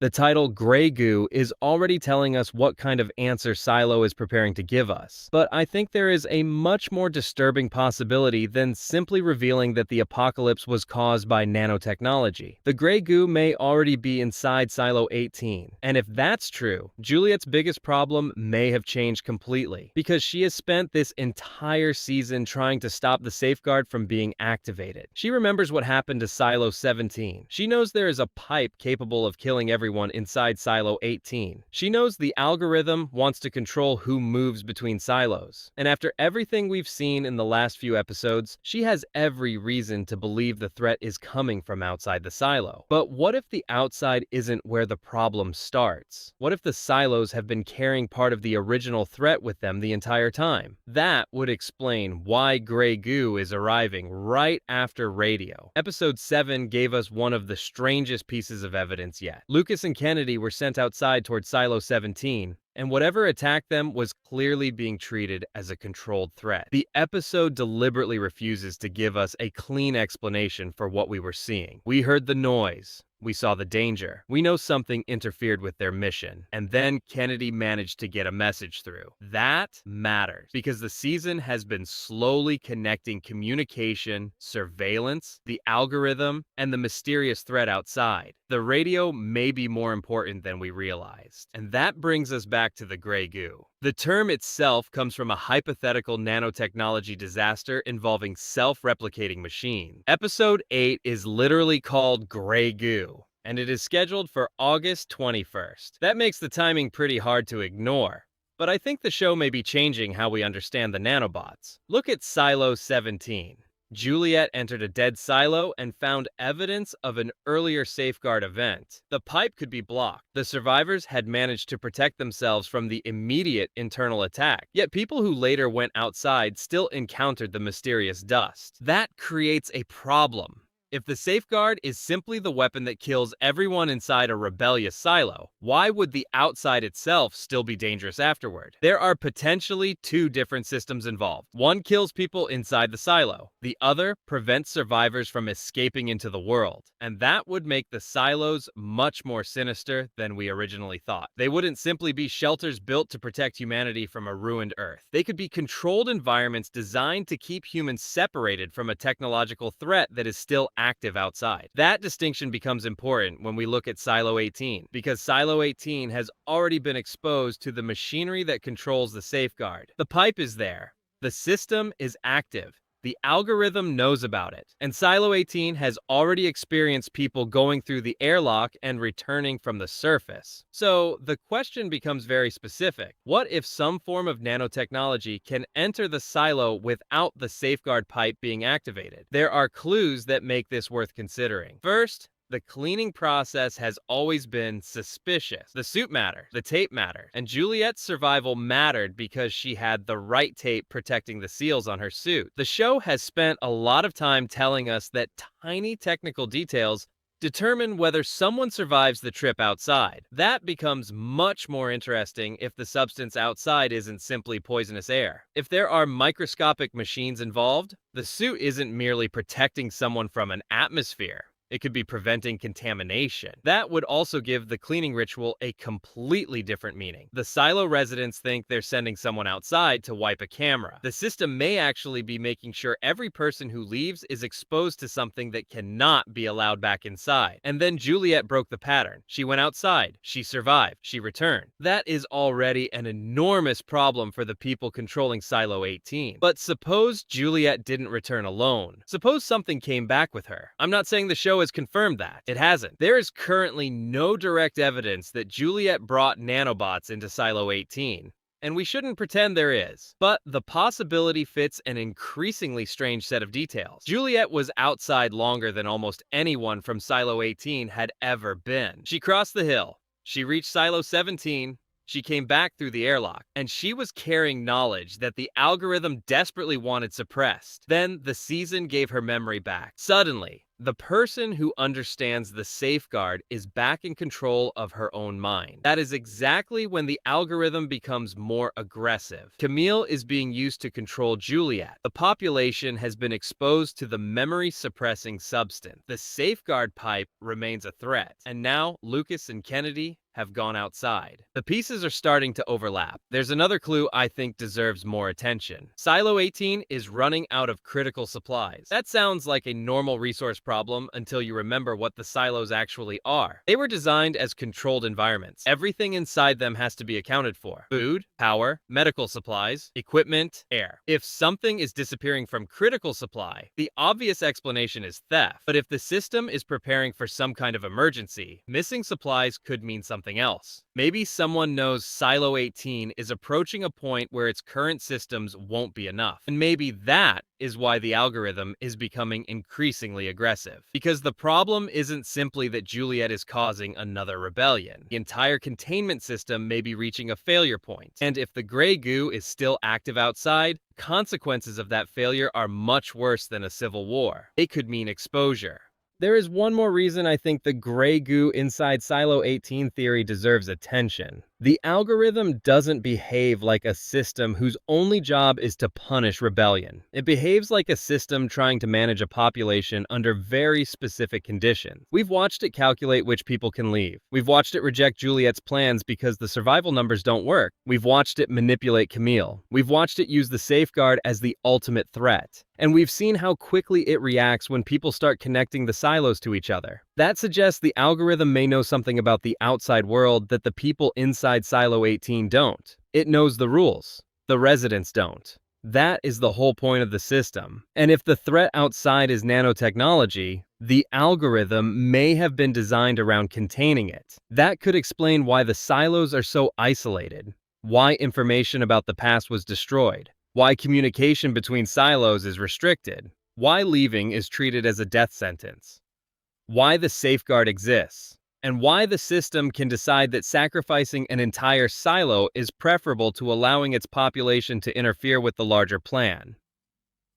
The title Grey Goo is already telling us what kind of answer Silo is preparing to give us, but I think there is a much more disturbing possibility than simply revealing that the apocalypse was caused by nanotechnology. The Grey Goo may already be inside Silo 18, and if that's true, Juliet's biggest problem may have changed completely, because she has spent this entire season trying to stop the safeguard from being activated. She remembers what happened to Silo 17. She knows there is a pipe capable of killing everyone inside Silo 18. She knows the algorithm wants to control who moves between silos. And after everything we've seen in the last few episodes, she has every reason to believe the threat is coming from outside the silo. But what if the outside isn't where the problem starts? What if the silos have been carrying part of the original threat with them the entire time? That would explain why Grey Goo is arriving right after radio. Episode 7 gave us one of the strangest pieces of evidence yet. Lucas and Kennedy were sent outside towards Silo 17, and whatever attacked them was clearly being treated as a controlled threat. The episode deliberately refuses to give us a clean explanation for what we were seeing. We heard the noise. We saw the danger. We know something interfered with their mission. And then Kennedy managed to get a message through. That matters because the season has been slowly connecting communication, surveillance, the algorithm, and the mysterious threat outside. The radio may be more important than we realized. And that brings us back to the Grey Goo. The term itself comes from a hypothetical nanotechnology disaster involving self-replicating machines. Episode 8 is literally called Grey Goo, and it is scheduled for August 21st. That makes the timing pretty hard to ignore, but I think the show may be changing how we understand the nanobots. Look at Silo 17. Juliet entered a dead silo and found evidence of an earlier safeguard event. The pipe could be blocked. The survivors had managed to protect themselves from the immediate internal attack, yet people who later went outside still encountered the mysterious dust. That creates a problem. If the safeguard is simply the weapon that kills everyone inside a rebellious silo, why would the outside itself still be dangerous afterward? There are potentially two different systems involved. One kills people inside the silo. The other prevents survivors from escaping into the world. And that would make the silos much more sinister than we originally thought. They wouldn't simply be shelters built to protect humanity from a ruined Earth. They could be controlled environments designed to keep humans separated from a technological threat that is still active outside. That distinction becomes important when we look at Silo 18, because Silo 18 has already been exposed to the machinery that controls the safeguard. The pipe is there. The system is active. The algorithm knows about it. And Silo 18 has already experienced people going through the airlock and returning from the surface. So the question becomes very specific. What if some form of nanotechnology can enter the silo without the safeguard pipe being activated? There are clues that make this worth considering. First, the cleaning process has always been suspicious. The suit mattered, the tape mattered, and Juliet's survival mattered because she had the right tape protecting the seals on her suit. The show has spent a lot of time telling us that tiny technical details determine whether someone survives the trip outside. That becomes much more interesting if the substance outside isn't simply poisonous air. If there are microscopic machines involved, the suit isn't merely protecting someone from an atmosphere. It could be preventing contamination. That would also give the cleaning ritual a completely different meaning. The silo residents think they're sending someone outside to wipe a camera. The system may actually be making sure every person who leaves is exposed to something that cannot be allowed back inside. And then Juliet broke the pattern. She went outside. She survived. She returned. That is already an enormous problem for the people controlling Silo 18. But suppose Juliet didn't return alone. Suppose something came back with her. I'm not saying the show has confirmed that. It hasn't. There is currently no direct evidence that Juliet brought nanobots into Silo 18. And we shouldn't pretend there is. But the possibility fits an increasingly strange set of details. Juliet was outside longer than almost anyone from Silo 18 had ever been. She crossed the hill. She reached Silo 17. She came back through the airlock, and she was carrying knowledge that the algorithm desperately wanted suppressed. Then the season gave her memory back. Suddenly, The person who understands the safeguard is back in control of her own mind. That is exactly when the algorithm becomes more aggressive. Camille is being used to control Juliet. The population has been exposed to the memory-suppressing substance. The safeguard pipe remains a threat. And now Lucas and Kennedy have gone outside. The pieces are starting to overlap. There's another clue I think deserves more attention. Silo 18 is running out of critical supplies. That sounds like a normal resource problem until you remember what the silos actually are. They were designed as controlled environments. Everything inside them has to be accounted for. Food, power, medical supplies, equipment, air. If something is disappearing from critical supply, the obvious explanation is theft. But if the system is preparing for some kind of emergency, missing supplies could mean something else. Maybe someone knows Silo 18 is approaching a point where its current systems won't be enough. And maybe that is why the algorithm is becoming increasingly aggressive. Because the problem isn't simply that Juliet is causing another rebellion. The entire containment system may be reaching a failure point. And if the gray goo is still active outside, consequences of that failure are much worse than a civil war. It could mean exposure. There is one more reason I think the gray goo inside Silo 18 theory deserves attention. The algorithm doesn't behave like a system whose only job is to punish rebellion. It behaves like a system trying to manage a population under very specific conditions. We've watched it calculate which people can leave. We've watched it reject Juliet's plans because the survival numbers don't work. We've watched it manipulate Camille. We've watched it use the safeguard as the ultimate threat. And we've seen how quickly it reacts when people start connecting the silos to each other. That suggests the algorithm may know something about the outside world that the people inside Silo 18 don't. It knows the rules. The residents don't. That is the whole point of the system. And if the threat outside is nanotechnology, the algorithm may have been designed around containing it. That could explain why the silos are so isolated, why information about the past was destroyed, why communication between silos is restricted, why leaving is treated as a death sentence, why the safeguard exists, and why the system can decide that sacrificing an entire silo is preferable to allowing its population to interfere with the larger plan.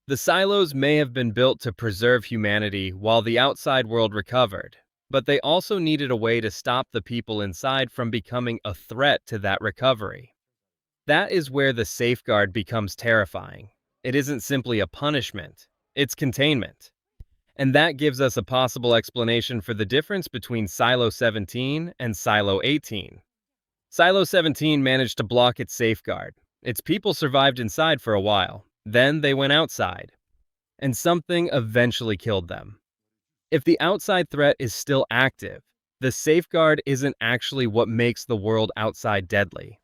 The silos may have been built to preserve humanity while the outside world recovered, but they also needed a way to stop the people inside from becoming a threat to that recovery. That is where the safeguard becomes terrifying. It isn't simply a punishment, it's containment. And that gives us a possible explanation for the difference between Silo 17 and Silo 18. Silo 17 managed to block its safeguard. Its people survived inside for a while. Then they went outside. And something eventually killed them. If the outside threat is still active, the safeguard isn't actually what makes the world outside deadly.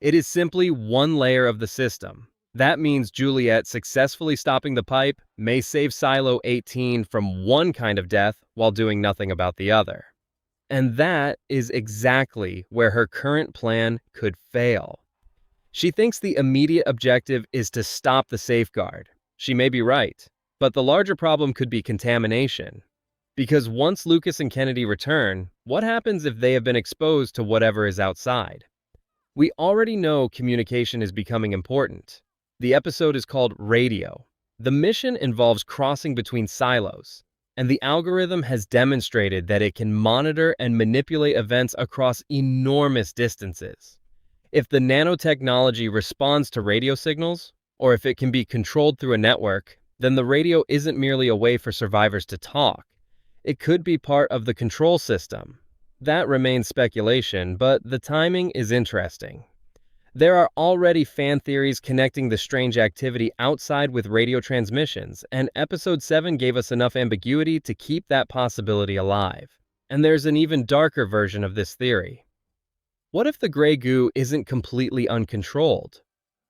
It is simply one layer of the system. That means Juliet successfully stopping the pipe may save Silo 18 from one kind of death while doing nothing about the other. And that is exactly where her current plan could fail. She thinks the immediate objective is to stop the safeguard. She may be right, but the larger problem could be contamination. Because once Lucas and Kennedy return, what happens if they have been exposed to whatever is outside? We already know communication is becoming important. The episode is called Radio. The mission involves crossing between silos, and the algorithm has demonstrated that it can monitor and manipulate events across enormous distances. If the nanotechnology responds to radio signals, or if it can be controlled through a network, then the radio isn't merely a way for survivors to talk. It could be part of the control system. That remains speculation, but the timing is interesting. There are already fan theories connecting the strange activity outside with radio transmissions, and Episode 7 gave us enough ambiguity to keep that possibility alive. And there's an even darker version of this theory. What if the gray goo isn't completely uncontrolled?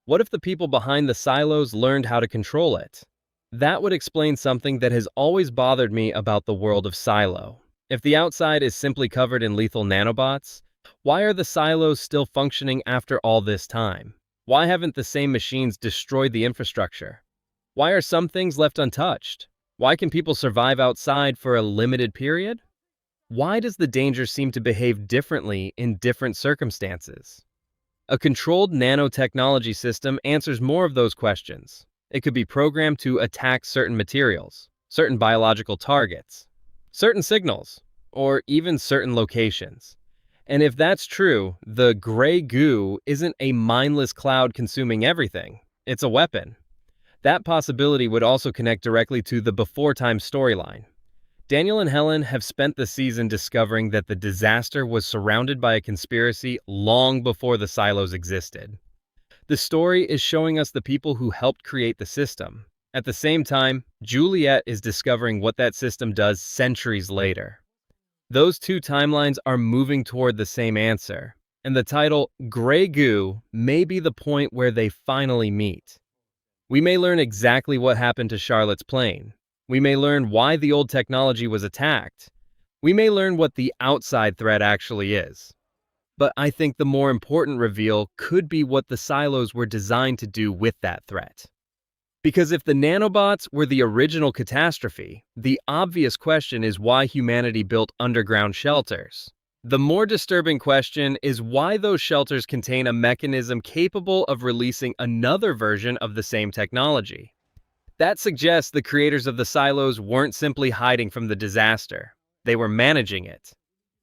What if the people behind the silos learned how to control it? That would explain something that has always bothered me about the world of Silo. If the outside is simply covered in lethal nanobots, why are the silos still functioning after all this time? Why haven't the same machines destroyed the infrastructure? Why are some things left untouched? Why can people survive outside for a limited period? Why does the danger seem to behave differently in different circumstances? A controlled nanotechnology system answers more of those questions. It could be programmed to attack certain materials, certain biological targets, certain signals, or even certain locations. And if that's true, the gray goo isn't a mindless cloud consuming everything. It's a weapon. That possibility would also connect directly to the Before Time storyline. Daniel and Helen have spent the season discovering that the disaster was surrounded by a conspiracy long before the silos existed. The story is showing us the people who helped create the system. At the same time, Juliet is discovering what that system does centuries later. Those two timelines are moving toward the same answer, and the title Grey Goo may be the point where they finally meet. We may learn exactly what happened to Charlotte's plane. We may learn why the old technology was attacked. We may learn what the outside threat actually is. But I think the more important reveal could be what the silos were designed to do with that threat. Because if the nanobots were the original catastrophe, the obvious question is why humanity built underground shelters. The more disturbing question is why those shelters contain a mechanism capable of releasing another version of the same technology. That suggests the creators of the silos weren't simply hiding from the disaster. They were managing it.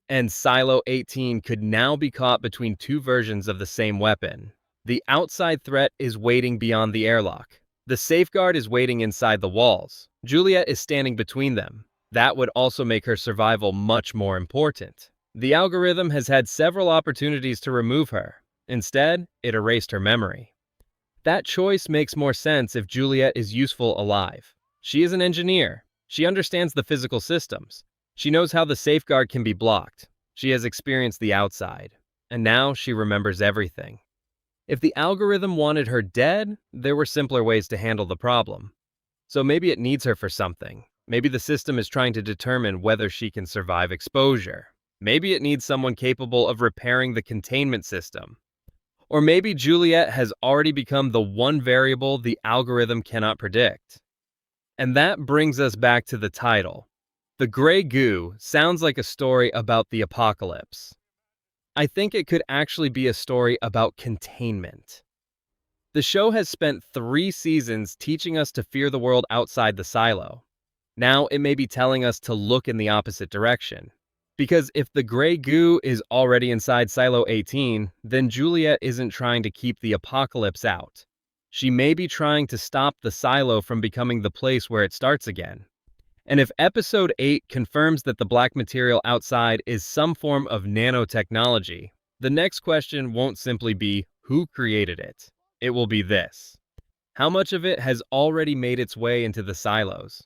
And Silo 18 could now be caught between two versions of the same weapon. The outside threat is waiting beyond the airlock. The safeguard is waiting inside the walls. Juliet is standing between them. That would also make her survival much more important. The algorithm has had several opportunities to remove her. Instead, it erased her memory. That choice makes more sense if Juliet is useful alive. She is an engineer. She understands the physical systems. She knows how the safeguard can be blocked. She has experienced the outside. And now she remembers everything. If the algorithm wanted her dead, there were simpler ways to handle the problem. So maybe it needs her for something. Maybe the system is trying to determine whether she can survive exposure. Maybe it needs someone capable of repairing the containment system. Or maybe Juliet has already become the one variable the algorithm cannot predict. And that brings us back to the title. The Grey Goo sounds like a story about the apocalypse. I think it could actually be a story about containment. The show has spent 3 seasons teaching us to fear the world outside the silo. Now it may be telling us to look in the opposite direction. Because if the Grey Goo is already inside Silo 18, then Juliet isn't trying to keep the apocalypse out. She may be trying to stop the silo from becoming the place where it starts again. And if Episode 8 confirms that the black material outside is some form of nanotechnology, the next question won't simply be who created it. It will be this: how much of it has already made its way into the silos?